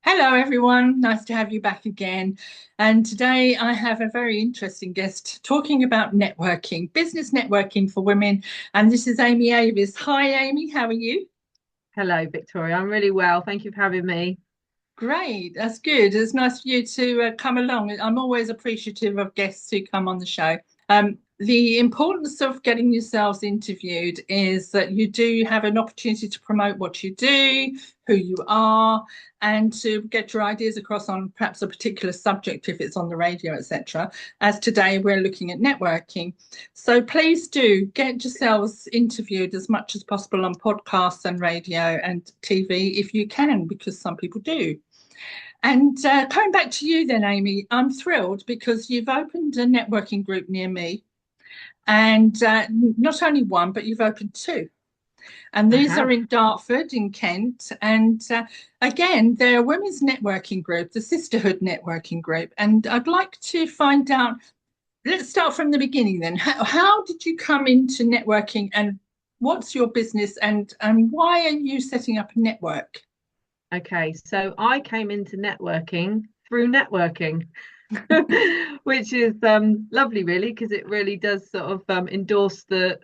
Hello, everyone. Nice to have you back again. And today I have a very interesting guest talking about networking, business networking for women. And this is Amy Avis. Hi, Amy. How are you? Hello, Victoria. I'm really well. Thank you for having me. Great. That's good. It's nice for you to come along. I'm always appreciative of guests who come on the show. The importance of getting yourselves interviewed is that you do have an opportunity to promote what you do, who you are, and to get your ideas across on perhaps a particular subject if it's on the radio, etc. As today we're looking at networking. So please do get yourselves interviewed as much as possible on podcasts and radio and TV if you can, because some people do. And coming back to you then, Amy, I'm thrilled because you've opened a networking group near me. And not only one, but you've opened two. And I these are have. in Dartford, in Kent. And again, they're a women's networking group, the Sisterhood Networking Group. And I'd like to find out, let's start from the beginning then. How did you come into networking and what's your business and why are you setting up a network? Okay, so I came into networking through networking, which is lovely, really, because it really does sort of endorse the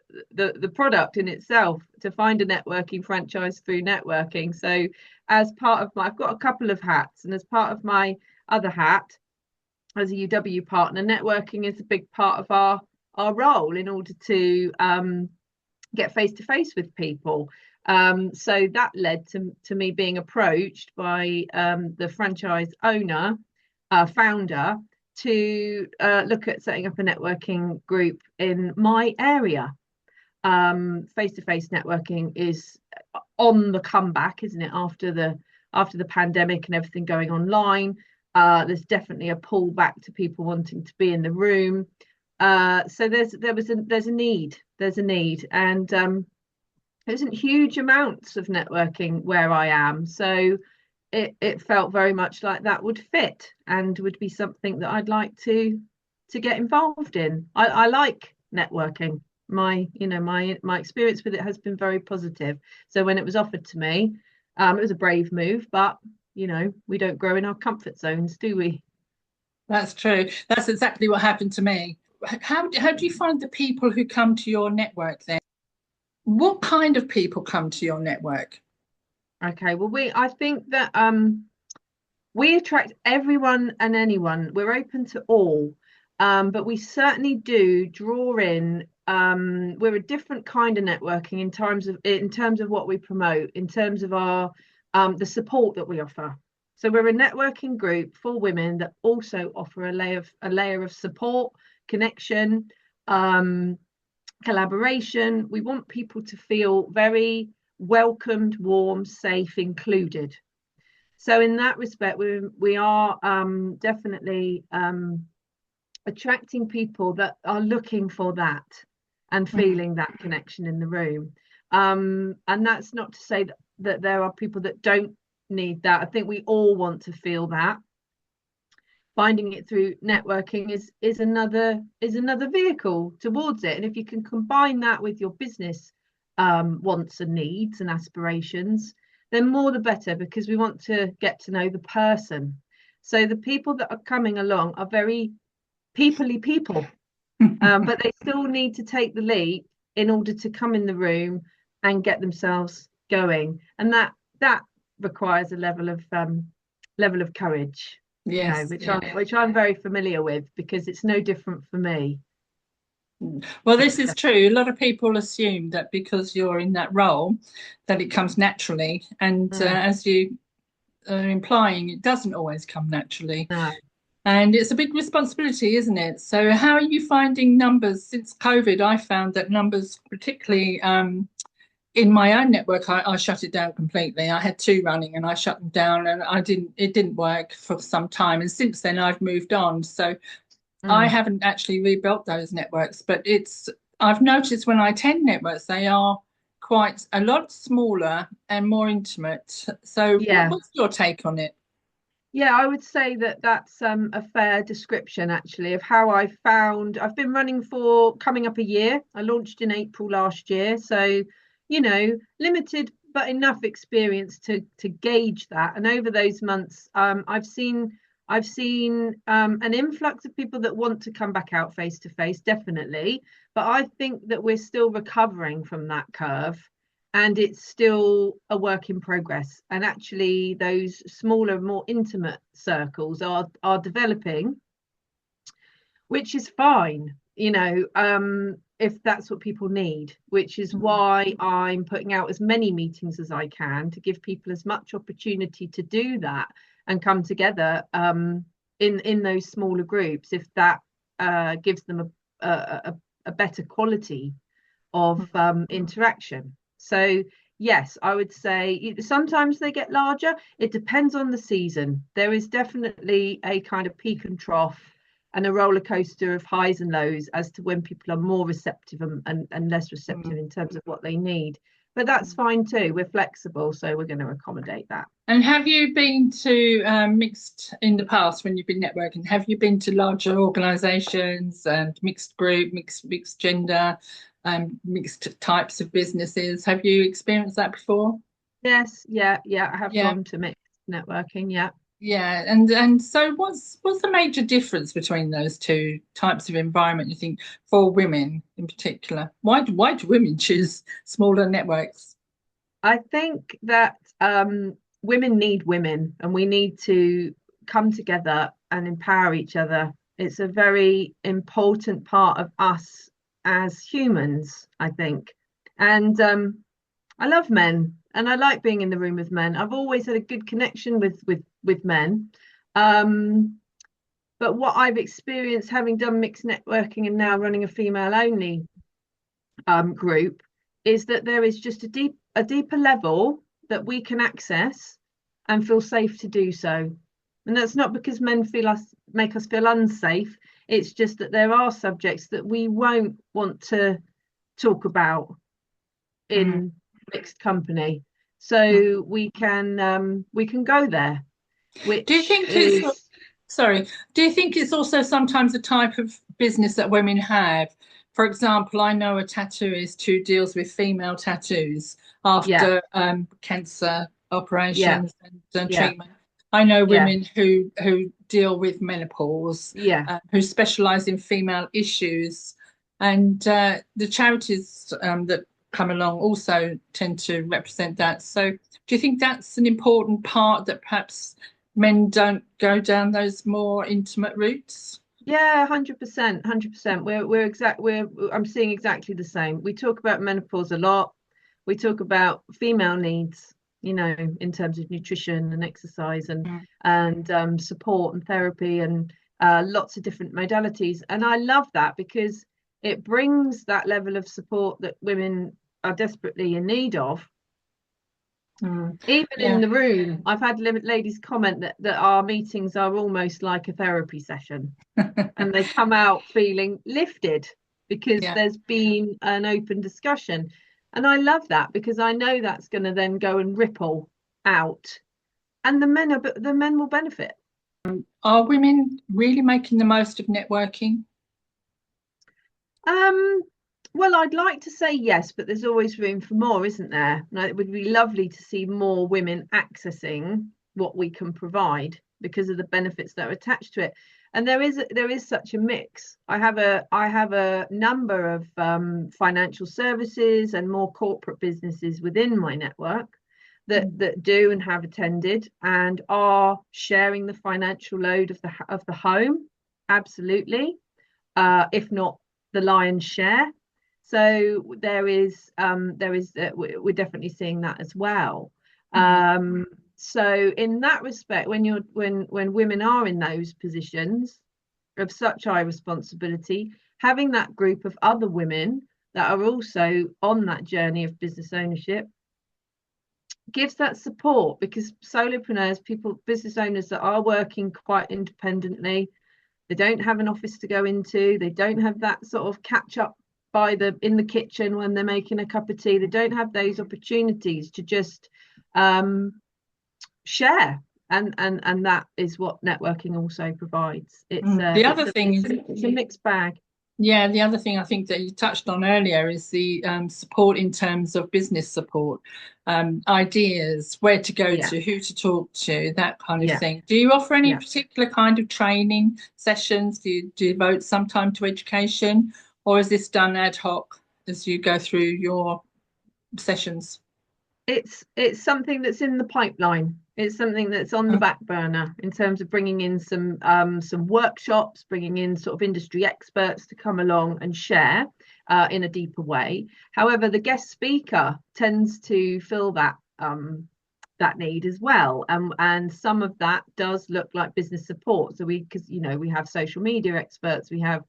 product in itself to find a networking franchise through networking. So, as part of my, I've got a couple of hats, and as part of my other hat as a UW partner, networking is a big part of our role in order to get face to face with people. So that led to me being approached by the franchise owner, founder, to look at setting up a networking group in my area. Face to face networking is on the comeback, isn't it? After the pandemic and everything going online, there's definitely a pull back to people wanting to be in the room. So there's a need, and there isn't huge amounts of networking where I am. So it felt very much like that would fit and would be something that I'd like to get involved in. I like networking. My experience with it has been very positive. So when it was offered to me, it was a brave move, but we don't grow in our comfort zones, do we? That's true. That's exactly what happened to me. How do you find the people who come to your network then? What kind of people come to your network? Okay, well, I think that we attract everyone and anyone. We're open to all, but we certainly do draw in. We're a different kind of networking in terms of what we promote, in terms of our the support that we offer. So we're a networking group for women that also offer a layer of support, connection, um, collaboration. We want people to feel very welcomed, warm, safe, included. So in that respect, we are definitely attracting people that are looking for that and Mm. feeling that connection in the room. And that's not to say that there are people that don't need that. I think we all want to feel that. Finding it through networking is another vehicle towards it. And if you can combine that with your business wants and needs and aspirations, then more the better, because we want to get to know the person. So the people that are coming along are very peoply people, but they still need to take the leap in order to come in the room and get themselves going, and that requires a level of courage, Yes, which yeah. I'm very familiar with because it's no different for me. Well, this is true. A lot of people assume that because you're in that role, that it comes naturally. And Mm, as you are implying, it doesn't always come naturally. no. And it's a big responsibility, isn't it? So, how are you finding numbers since COVID? I found that numbers, particularly in my own network, I shut it down completely. I had two running and I shut them down and it didn't work for some time. And since then I've moved on. So I Mm. haven't actually rebuilt those networks, but I've noticed when I attend networks, they are quite a lot smaller and more intimate. So Yeah. what's your take on it? Yeah, I would say that that's a fair description actually of how I've been running for coming up a year. I launched in April last year, so limited but enough experience to gauge that. And over those months, I've seen an influx of people that want to come back out face to face, definitely. But I think that we're still recovering from that curve, and it's still a work in progress. And actually, those smaller, more intimate circles are developing, which is fine, if that's what people need, which is why I'm putting out as many meetings as I can to give people as much opportunity to do that and come together in those smaller groups, if that gives them a better quality of interaction. So yes, I would say sometimes they get larger. It depends on the season. There is definitely a kind of peak and trough and a roller coaster of highs and lows as to when people are more receptive and less receptive in terms of what they need. But that's fine too. We're flexible, so we're going to accommodate that. And have you been to mixed in the past when you've been networking? Have you been to larger organisations and mixed group, mixed gender, mixed types of businesses? Have you experienced that before? Yes, yeah, I have Yeah. gone to mixed networking, yeah. Yeah, and so what's the major difference between those two types of environment, you think, for women in particular? Why do women choose smaller networks? I think that women need women, and we need to come together and empower each other. It's a very important part of us as humans, I think. And I love men, and I like being in the room with men. I've always had a good connection with men. But what I've experienced, having done mixed networking and now running a female only group, is that there is just a deeper level that we can access and feel safe to do so. And that's not because men make us feel unsafe. It's just that there are subjects that we won't want to talk about in mixed company. So we can go there, Do you which think it's is sorry, do you think it's also sometimes a type of business that women have? For example, I know a tattooist who deals with female tattoos yeah, after cancer yeah, operations and yeah, treatment. I know yeah, women who deal with menopause, yeah. who specialise in female issues, and the charities that come along also tend to represent that. So, do you think that's an important part that perhaps men don't go down those more intimate routes? Yeah, 100%, 100%. I'm seeing exactly the same. We talk about menopause a lot. We talk about female needs, in terms of nutrition and exercise Mm. and support and therapy and lots of different modalities. And I love that because it brings that level of support that women are desperately in need of. Mm. Even in Yeah. the room, I've had ladies comment that our meetings are almost like a therapy session, and they come out feeling lifted because Yeah. there's been an open discussion. And I love that because I know that's going to then go and ripple out, and the men will benefit. Are women really making the most of networking? Um, well, I'd like to say yes, but there's always room for more, isn't there? And it would be lovely to see more women accessing what we can provide because of the benefits that are attached to it. And there is such a mix. I have a number of financial services and more corporate businesses within my network that do and have attended and are sharing the financial load of the home, absolutely, if not the lion's share. So we're definitely seeing that as well. So in that respect, when women are in those positions of such high responsibility, having that group of other women that are also on that journey of business ownership gives that support, because solopreneurs, people, business owners that are working quite independently, they don't have an office to go into, they don't have that sort of catch up in the kitchen when they're making a cup of tea, they don't have those opportunities to just share, and that is what networking also provides. The other thing is, It's a mixed bag. Yeah, the other thing I think that you touched on earlier is the support in terms of business support, ideas, where to go Yeah, to, who to talk to, that kind of yeah, thing. Do you offer any yeah. particular kind of training sessions? Do you devote some time to education, or is this done ad hoc as you go through your sessions? It's something that's in the pipeline. It's something that's on the Mm, back burner in terms of bringing in some workshops, bringing in sort of industry experts to come along and share in a deeper way. However, the guest speaker tends to fill that need as well, and some of that does look like business support. So because we have social media experts, we have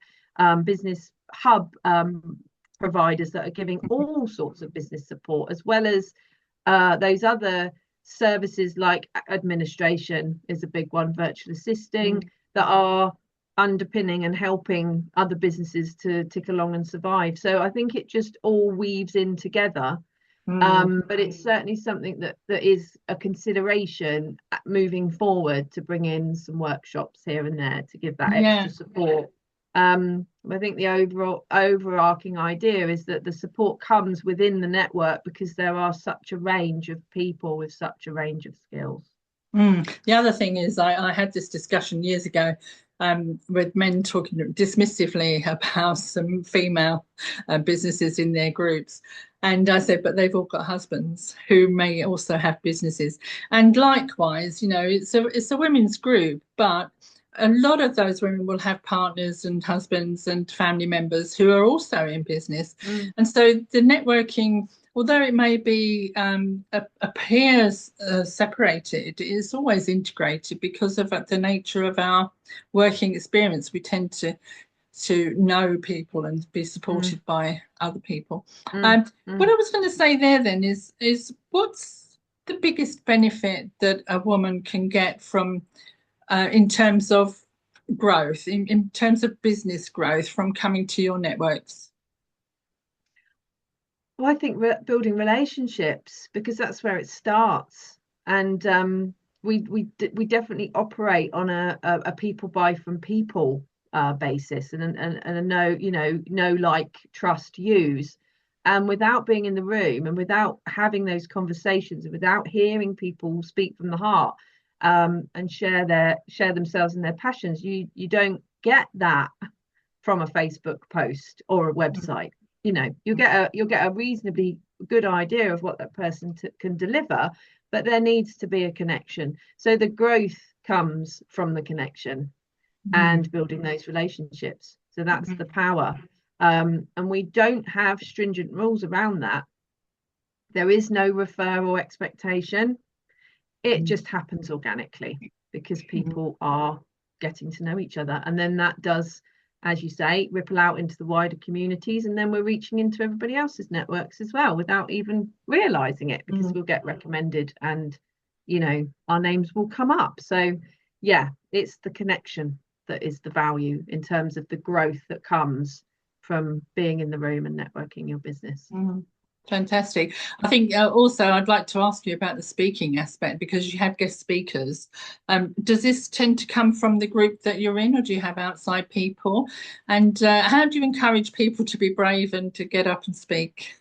business hub providers that are giving all sorts of business support, as well as those other services like administration is a big one, virtual assisting, mm, that are underpinning and helping other businesses to tick along and survive. So I think it just all weaves in together. mm. But it's certainly something that is a consideration moving forward, to bring in some workshops here and there to give that Yeah. extra support. I think the overarching idea is that the support comes within the network, because there are such a range of people with such a range of skills. The other thing is, I had this discussion years ago with men talking dismissively about some female businesses in their groups. And I said, but they've all got husbands who may also have businesses. And likewise, it's a women's group, but a lot of those women will have partners and husbands and family members who are also in business. Mm, And so the networking, although it may be appears separated, it is always integrated because of the nature of our working experience. We tend to know people and be mm, supported by other people. mm, What mm. I was going to say there then is what's the biggest benefit that a woman can get from in terms of growth, in terms of business growth from coming to your networks? Well, I think building relationships, because that's where it starts. And we definitely operate on a people buy from people basis, and a know, like, trust, use. And without being in the room, and without having those conversations, and without hearing people speak from the heart, and share themselves and their passions, you don't get that from a Facebook post or a website. You'll get a reasonably good idea of what that person can deliver, but there needs to be a connection. So the growth comes from the connection Mm, and building those relationships. So that's mm, the power. And we don't have stringent rules around that. There is no referral expectation. It mm, just happens organically, because mm. people are getting to know each other. And then that does, as you say, ripple out into the wider communities. And then we're reaching into everybody else's networks as well, without even realizing it, because Mm. we'll get recommended, and our names will come up. So yeah, it's the connection that is the value in terms of the growth that comes from being in the room and networking your business. Mm, fantastic. I think also I'd like to ask you about the speaking aspect because you have guest speakers. Does this tend to come from the group that you're in, or do you have outside people? And how do you encourage people to be brave and to get up and speak?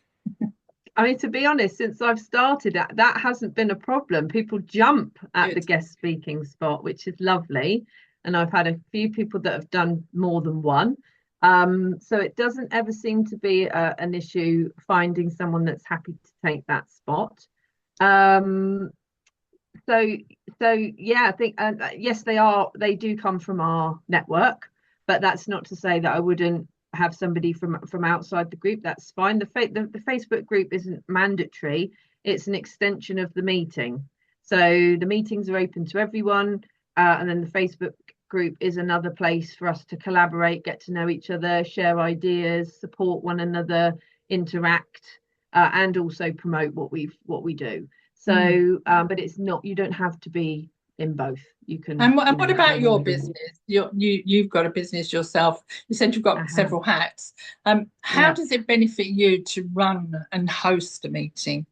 I mean, to be honest, since I've started, that hasn't been a problem. People jump at the Good. guest speaking spot, which is lovely. And I've had a few people that have done more than one. So it doesn't ever seem to be an issue finding someone that's happy to take that spot. Um, so so yeah, I think yes, they do come from our network, but that's not to say that I wouldn't have somebody from outside the group. That's fine. The Facebook group isn't mandatory. It's an extension of the meeting. So the meetings are open to everyone, and then the Facebook group is another place for us to collaborate, get to know each other, share ideas, support one another, interact, and also promote what we do. Mm. So, but it's not, you don't have to be in both. You can, And what about join your either. business? You've got a business yourself. You said you've got Uh-huh. several hats. How Yeah. does it benefit you to run and host a meeting?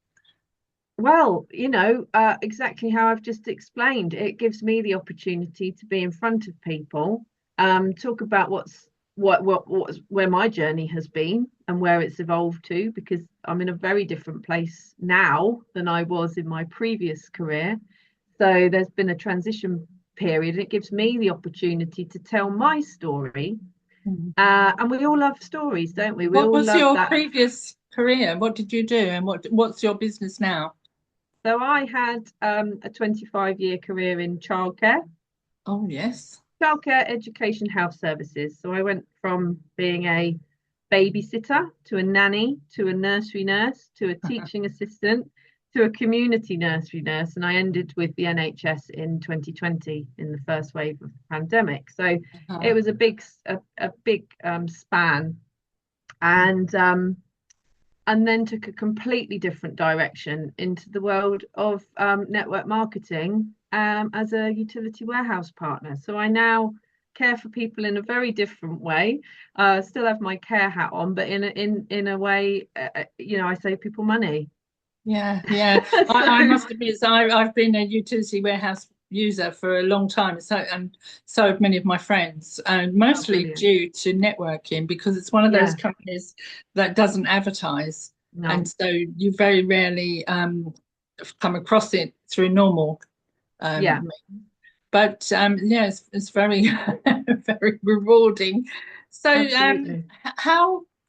Well, exactly how I've just explained. It gives me the opportunity to be in front of people, talk about what's where my journey has been and where it's evolved to, because I'm in a very different place now than I was in my previous career. So there's been a transition period, and it gives me the opportunity to tell my story. Mm. And we all love stories, don't we? We What all was love your that. previous career? What did you do, and what's your business now? So I had a 25-year career in Oh, yes. childcare, education, health services. So I went from being a babysitter to a nanny to a nursery nurse to a teaching assistant to a community nursery nurse, and I ended with the NHS in 2020 in the first wave of the pandemic. So it Uh-huh. was a big span, and then took a completely different direction into the world of network marketing as a utility warehouse partner. So I now care for people in a very different way. Still have my care hat on, but in a way, I save people money. Yeah, yeah. I So must admit, I've been a utility warehouse user for a long time, and so have many of my friends, and oh, mostly brilliant. due to networking because it's one of those Yeah, companies that doesn't advertise, and no, so you very rarely come across it through normal. yeah, Um, but yeah, it's very very rewarding. So absolutely.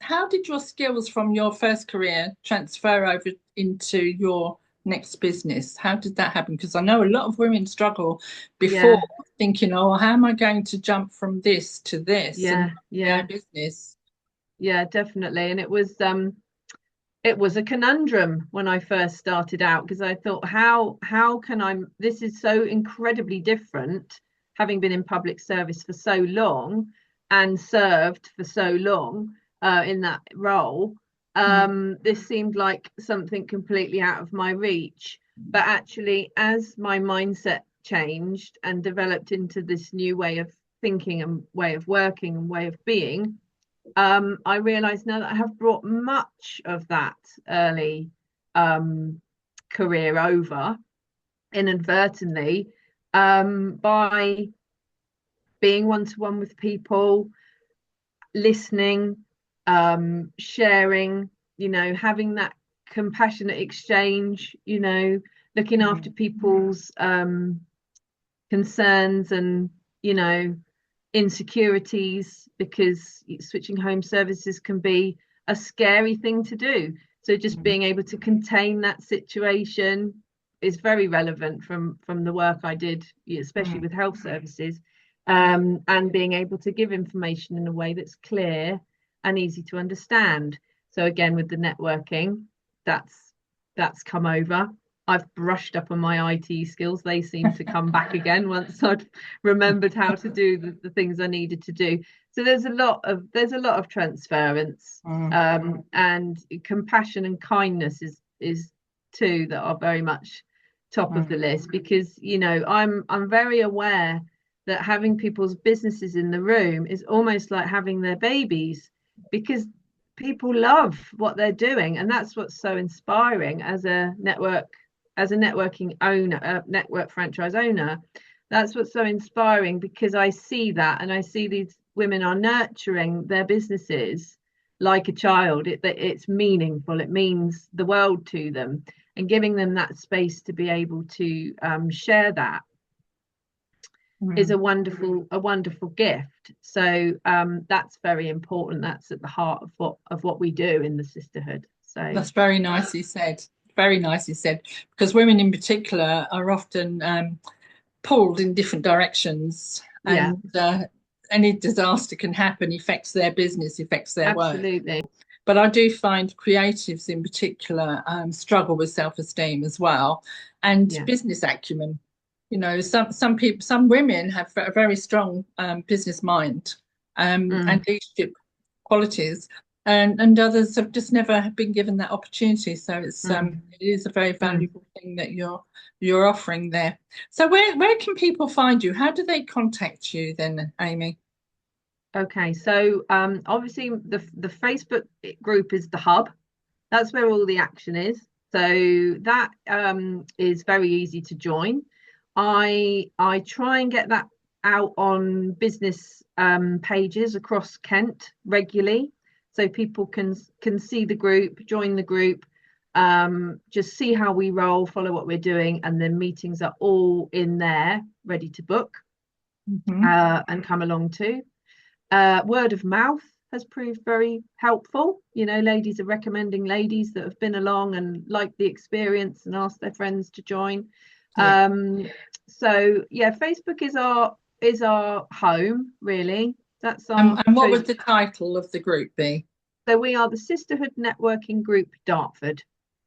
how did your skills from your first career transfer over into your next business? How did that happen? Because I know a lot of women struggle before Yeah, thinking, oh, how am I going to jump from this to this and yeah, run my yeah, own business? yeah, definitely. And it was a conundrum when I first started out, because I thought, how can I, this is so incredibly different, having been in public service for so long and served for so long in that role. Mm, This seemed like something completely out of my reach. But actually, as my mindset changed and developed into this new way of thinking and way of working and way of being, I realize now that I have brought much of that early um, career over inadvertently, by being one to one with people, listening, sharing, having that compassionate exchange, looking after mm, people's concerns and, you know, insecurities, because switching home services can be a scary thing to do. So just mm, being able to contain that situation is very relevant from the work I did, especially mm, with health services, and being able to give information in a way that's clear and easy to understand. So again, with the networking, that's that's come over. I've brushed up on my IT skills. They seem to come back again once I'd remembered how to do the things I needed to do. So there's a lot of transference, mm, and compassion and kindness is two that are very much top of the mm, list, because I'm very aware that having people's businesses in the room is almost like having their babies, because people love what they're doing, and that's what's so inspiring as a networking owner, network franchise owner. That's what's so inspiring, because I see that, and I see these women are nurturing their businesses like a child. It's meaningful. It means the world to them, and giving them that space to be able to share that is mm. a wonderful gift. So that's very important. That's at the heart of what we do in the sisterhood. So That's very nicely said. Very nicely said. Because women in particular are often pulled in different directions, yeah, and any disaster can happen, affects their business, affects their work. absolutely. But I do find creatives in particular struggle with self-esteem as well, and Yeah. business acumen. Some people, some women have a very strong business mind and Mm, leadership qualities, and others have just never been given that opportunity. So mm, it is a very mm. valuable thing that you're offering there. So where can people find you? How do they contact you then, Amy? Okay, so obviously the Facebook group is the hub. That's where all the action is. So that is very easy to join. I try and get that out on business pages across Kent regularly, so people can see the group, join the group, just see how we roll, follow what we're doing, and then meetings are all in there, ready to book and come along to. Word of mouth has proved very helpful. You know, ladies are recommending ladies that have been along and liked the experience and asked their friends to join. Yeah. So yeah, Facebook is our home, really. That's And our what would chosen. the title of the group be? So we are the Sisterhood Networking Group Dartford.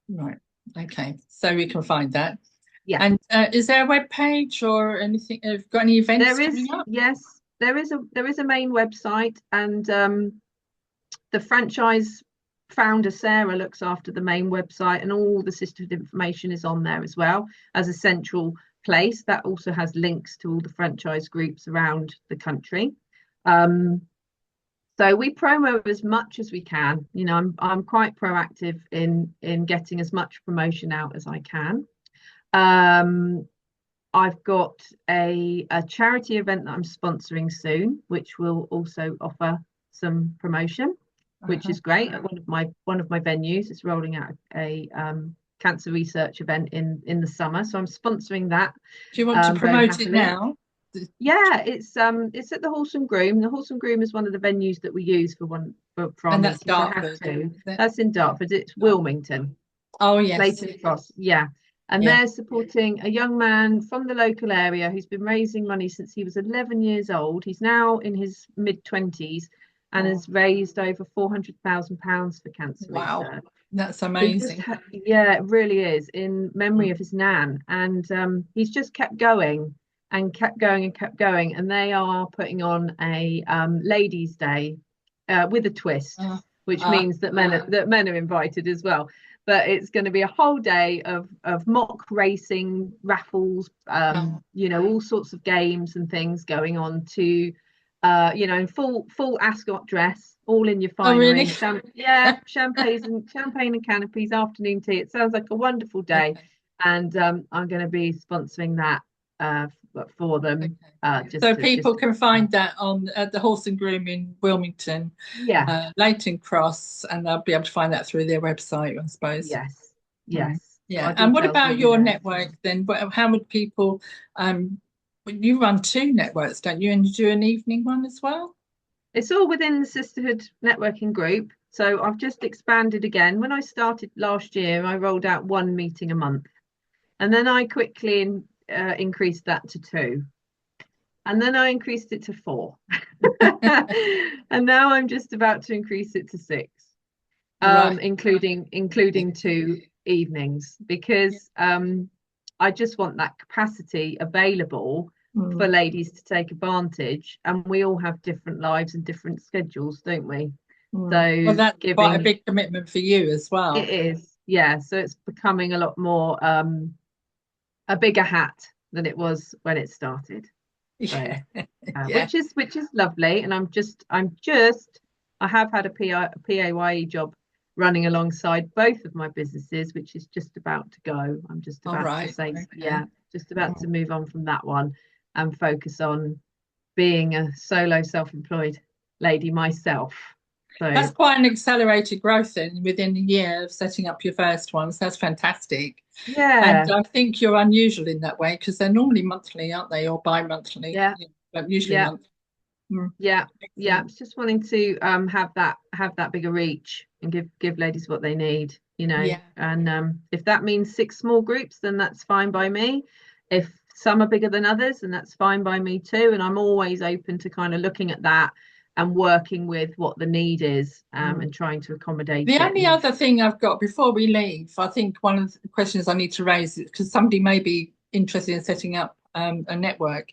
Right. Okay. So we can find that. Yeah, And is there a web page or anything? Have you got any events there is. coming up? Yes, there is a main website, and the franchise founder Sarah looks after the main website, and all the sisterhood information is on there as well as a central place that also has links to all the franchise groups around the country. So we promo as much as we can. You know, I'm quite proactive in getting as much promotion out as I can. I've got a charity event that I'm sponsoring soon, which will also offer some promotion, which is great. At one of my venues is rolling out a cancer research event in the summer, so I'm sponsoring that Do you want to very promote it happily. now? Yeah, it's at the Horse and Groom. The Horse and Groom is one of the venues that we use for our And that's meetings. I have Dartford. to. Is it? That's in Dartford. It's Wilmington. Oh, yes. Leighton Cross, yeah. And Yeah. they're supporting a young man from the local area who's been raising money since he was 11 years old. He's now in his mid-20s and Oh, has raised over £400,000 for cancer wow. research. That's He just, amazing. yeah, it really is, in memory Mm. of his nan. And he's just kept going and kept going and kept going. And they are putting on a ladies' day with a twist, Uh, which uh, means that men are invited as well. But it's going to be a whole day of mock racing, raffles, oh, all sorts of games and things going on to, in full ascot dress, all in your oh, finery. really? Champagne and canopies, afternoon tea. It sounds like a wonderful day, Okay. and I'm going to be sponsoring that for them. Okay. Just So to just people to, can find that on at the Horse and Groom in Wilmington, yeah, Leighton Cross, and they'll be able to find that through their website, I suppose. yes, Mm. yes. Yeah. Our And what details will about be your there. network then? How would people, um, you run two networks, don't you? And you do an evening one as well? It's all within the Sisterhood networking group. So I've just expanded again. When I started last year, I rolled out one meeting a month. And then I quickly increased that to two. And then I increased it to four. And now I'm just about to increase it to six, Right. including two evenings, because I just want that capacity available for Mm. ladies to take advantage. And we all have different lives and different schedules, don't we? Mm. Well, So that's quite a giving big commitment for you as it well. is, yeah. So it's becoming a lot more a bigger hat than it was when it started. So Yeah. Yeah. which is lovely. And I have had a PAYE job running alongside both of my businesses, which is just about to go. I'm just All about to right. say, Okay. yeah, just about to Mm. move on from that one and focus on being a solo self-employed lady myself. That's So quite an accelerated growth then within a year of setting up your first ones. That's fantastic. And yeah, I think you're unusual in that way because they're normally monthly, aren't they, or bi-monthly? yeah, Yeah, but usually yeah, monthly. Mm. yeah, yeah. Excellent. It's just wanting to have that bigger reach and give ladies what they need, Yeah. And if that means six small groups, then that's fine by me. If some are bigger than others, then that's fine by me too. And I'm always open to kind of looking at that and working with what the need is, Mm. and trying to accommodate The it. only And other thing I've got before we leave, I think one of the questions I need to raise is because somebody may be interested in setting up a network.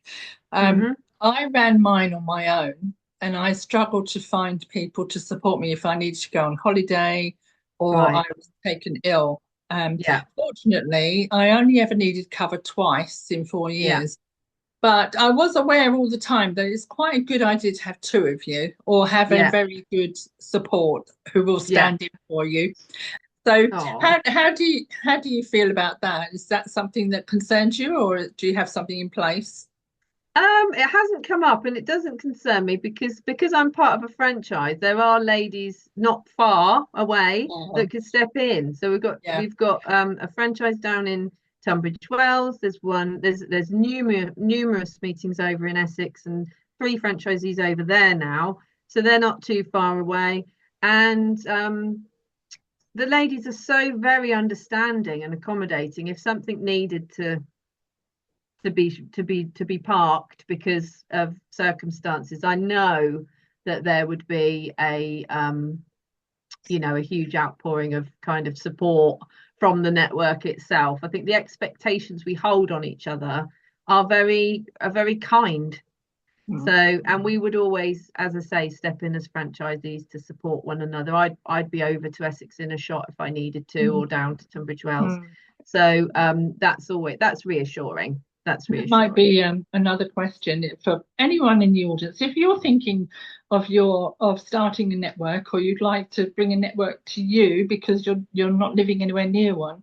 Um, Mhm. I ran mine on my own and I struggled to find people to support me if I needed to go on holiday or I Right. was taken ill. Yeah. Fortunately, I only ever needed cover twice in four Yeah. years. But I was aware all the time that it's quite a good idea to have two of you or have a Yeah. very good support who will Yeah. stand in for you. So Oh. how do you feel about that? Is that something that concerns you or do you have something in place? It hasn't come up, and it doesn't concern me because I'm part of a franchise. There are ladies not far away Oh, that could step in. So yeah. we've got a franchise down in Tunbridge Wells. There's numerous meetings over in Essex, and three franchisees over there now. So they're not too far away. And the ladies are so very understanding and accommodating. If something needed to be parked because of circumstances, I know that there would be a huge outpouring of kind of support from the network itself. I think the expectations we hold on each other are very kind. So, Mm, and we would always, as I say, step in as franchisees to support one another. I'd be over to Essex in a shot if I needed to, mm, or down to Tunbridge Wells. mm. So that's reassuring. That's That might reassuring. be another question for anyone in the audience. If you're thinking of starting a network, or you'd like to bring a network to you because you're not living anywhere near one,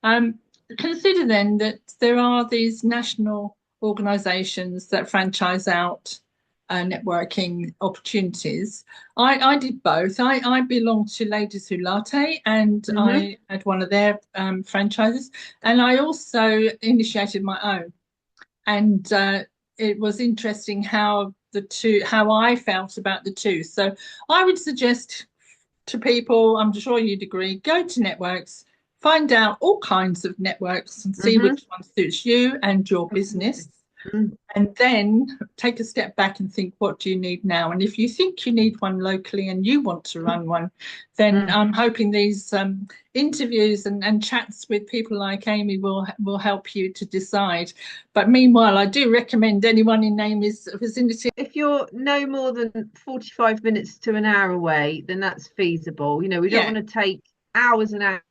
um, consider then that there are these national organisations that franchise out networking opportunities. I did both. I belonged to Ladies Who Latte, and Hmm. I had one of their franchises, and I also initiated my own. And it was interesting how I felt about the two. So I would suggest to people, I'm sure you'd agree, go to networks, find out all kinds of networks and see Hmm. which one suits you and your business. Absolutely. Mm. And then take a step back and think, what do you need now? And if you think you need one locally and you want to run one, then Mm. I'm hoping these interviews and chats with people like Amy will help you to decide. But meanwhile, I do recommend anyone in Amy's vicinity. If you're no more than 45 minutes to an hour away, then that's feasible. We don't Yeah, want to take hours and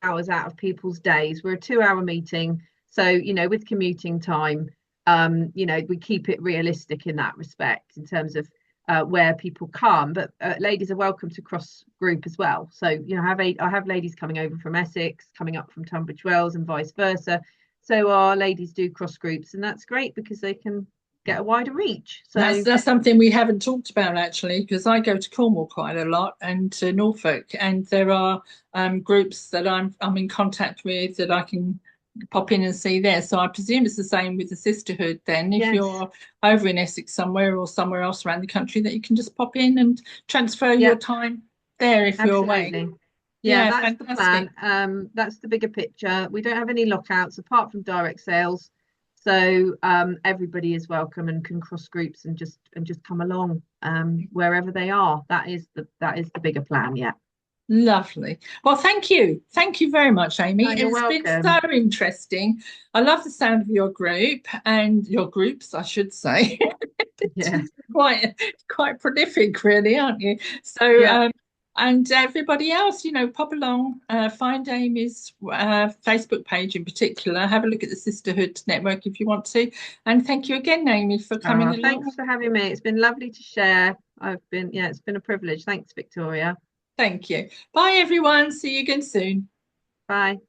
hours out of people's days. We're a 2 hour meeting. So, with commuting time, we keep it realistic in that respect in terms of where people come. But ladies are welcome to cross group as well. So, I have ladies coming over from Essex, coming up from Tunbridge Wells, and vice versa. So our ladies do cross groups, and that's great because they can get a wider reach. that's So that's something we haven't talked about actually, because I go to Cornwall quite a lot and to Norfolk, and there are groups that I'm in contact with that I can pop in and see there. So I presume it's the same with the sisterhood then. If yes, you're over in Essex somewhere or somewhere else around the country, that you can just pop in and transfer your yeah, time there if you're away. absolutely. Yeah, Yeah, that's the fantastic. plan. That's the bigger picture. We don't have any lockouts apart from direct sales. So everybody is welcome and can cross groups and just come along wherever they are. That is the bigger plan. Yeah. Lovely. Well, thank you. Thank you very much, No, Amy. you're It's been so welcome. interesting. I love the sound of your group and your groups, I should say. Yeah. Quite prolific, really, aren't you? So, Yeah. and everybody else, pop along, find Amy's Facebook page in particular. Have a look at the Sisterhood Network if you want to. And thank you again, Amy, for coming Thanks along. for having me. It's been lovely to share. It's been a privilege. Thanks, Victoria. Thank you. Bye, everyone. See you again soon. Bye.